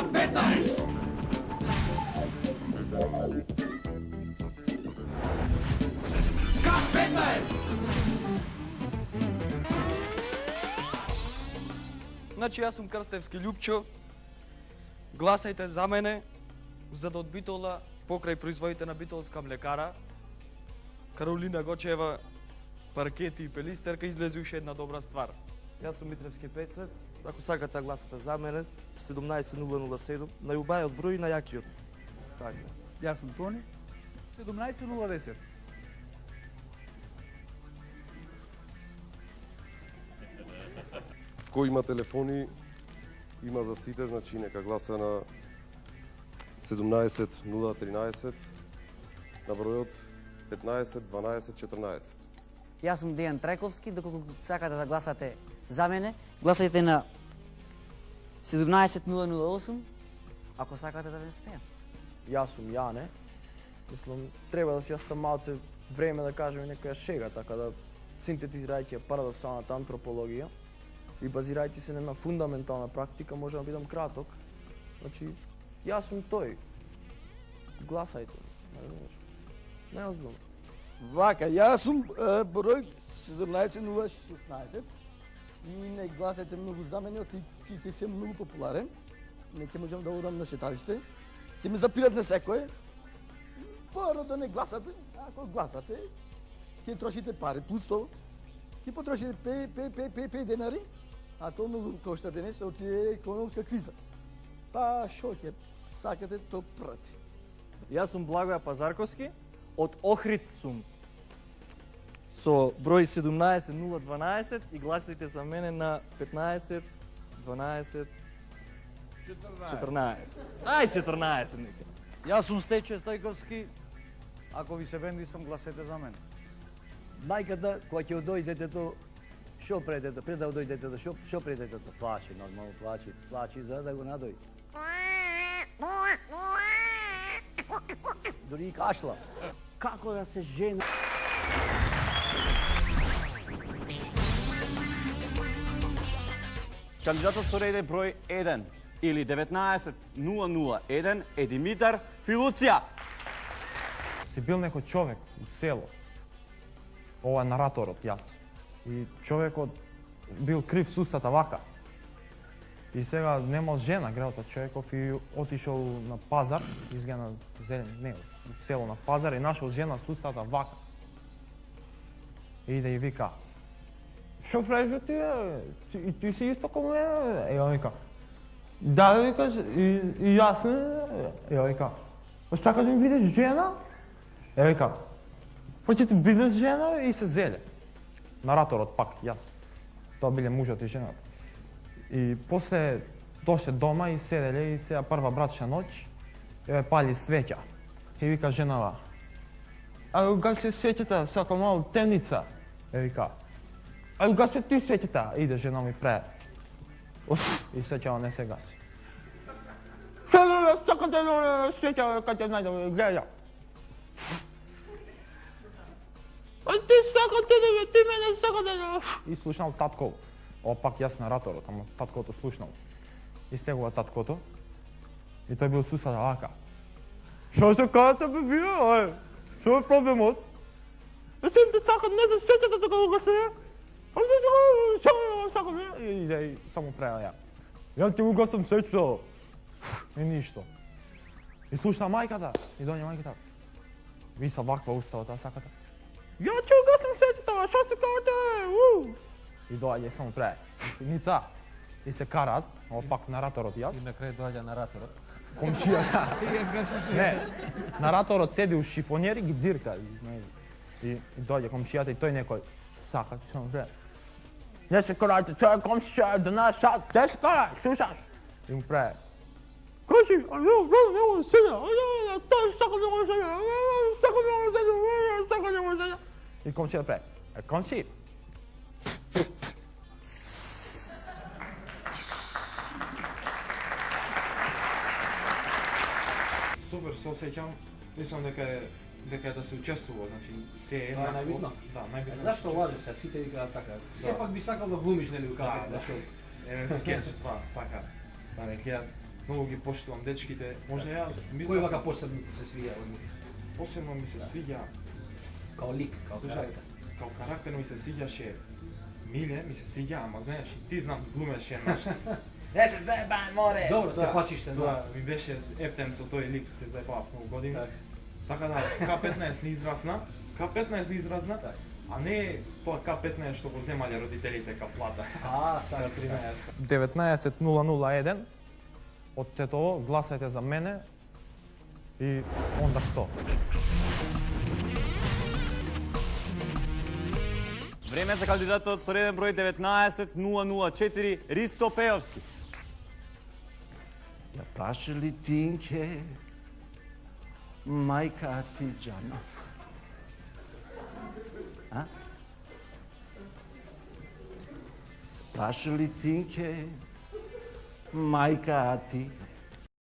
K15! K15! Значи јас сум Крстевски Љупчо. Гласајте за мене за да од Битола покрај производите на битолска млекара Каролина Гочева, паркети и пелистерка излезе уште една добра ствар. Јас сум Митревски Пеце. Ако сакате гласате за мене, 17007 најубајот број на јакиот. Така. Јас сум Тони. 17010. Кој има телефони, има за сите, значи нека гласа на 17013 на бројот 15 12 14. Јас сум Дејан Трајковски, доколку сакате да гласате за мене, гласајте на 17008, ако сакате да ве спеам. Јас сум Јане. Мислам, треба да си јас малце време да кажем некоја шега, така да синтетизирајќи парадоксалната антропологија и базирајќи се на една фундаментална практика, можам да бидам краток. Значи, јас сум тој. Гласајте. Неозбилно. Вака, јас сум број 17016 и не гласајте многу за мене, ти си многу популарен. Не ќе можам да одам на шеталиште. Ќе ме запират на секој. Пора да не гласате, ако гласате, ќе трошите пари, пусто. Ќе потрошите 5 денари, а тоа многу кошта денес, отиде економска криза. Па шо ќе сакате, то прати. Јас сум Благоја Пазарковски, од Охрид сум. Со број 17012 и гласајте за мене на 15 12 14. Ај 14 нека. Јас сум Стече Стојковски. Ако ви се бендисам, гласете за мене. Мајката, кога ќе одои детето, шо пред детето, пред да одои детето, шо пред детето? Плачи, нормално плачи за да го надои. Дори и кашла. Како да се жена? Кандидатот со реде број 1 или 19001 е Димитар Филуција. Си бил некој човек у село. Ова е нараторот, јас. И човекот бил крив сустата вака. И сега немал жена, греото човеков и отишол на пазар, изгена зелен, не, село на пазар и нашол жена сустата вака. И иде и вика: "Шо правиш ти, и ти си исто како мене?" И он вика: "Да, викаш, и јас." И он вика: "Сакаш да ми бидеш жена?" И вика: "Хоće ti бидеш жена?" И се зеле. Нараторот пак, јас. Тоа биле мужот и жената. И после доше дома и седеле и сега прва брачна ноќ, ја пали свеќа. И вика женава: "А гаси свеќата, сакам малку темница." И вика: "А гаси ти свеќата." Иде жена ми пре. И свеќава не се гаси. "Сакам да свеќа кај те најдам, гледа." "А ти сакате да ти мене сакате да." И слушнал татко. Опак јас нараторот, ама таткото слушнал. И слегува таткото. И тој бил сусада вака: "Шо се кажете бе бие, шо е проблемот? Сем те сакат, не се сеќате така кога се. Шо сакам?" И иде и само преа ја. "Ја ти го сам сеќал." И ништо. И слушна мајката. И дојде мајката. Ви са ваква устава таа саката. "Ја ти го сам сеќал, шо се кажете?" И доаѓа само пре. Ни та. И се караат, опак нараторот јас. И на крај доаѓа нараторот. Комшијата. Не, нараторот седи у шифонер и ги дзирка. И доаѓа комшијата и тој некој сака, само пре: "Не се карајте, тој е комшија, да нас сад, те се карај, слушаш?" И му пре: "Кажи, не може сега, тој сака да го сега, сака да го сега, сака да го сега." И комшијата пре: "Комши, супер, се осеќам. Мислам дека е да се учествува, значи се е Тоа е најбитно. Да, најбитно. Зашто лажеш се? Сите викаат така. Сепак би сакал да глумиш, нели, у кафе, да. шоу. Скетч това, така. Да, нека Многу ги поштувам дечките. Може ја мислам... Кој вака посебно ти се свија од нив? Посебно ми се свиѓа... Као лик, као Слушај, карактер. као карактер ми се свиѓаше Миле, ми се свиѓа, ама знаеш, и ти знам глумеше нешто. Не се заебај, море! Добро, тоа пачиште, Тоа ми беше ептен со тој лик, се заебав многу години. Така да, К15 не израсна, К15 не израсна, а не тоа К15 што го земале родителите ка плата. така. 19.001 од Тетово, гласајте за мене и онда што? Време за кандидатот со реден број 19.004 Ристо Пеовски. Ја праше ли Тинке, мајка ти Джана? А? Праше ли Тинке, мајка ти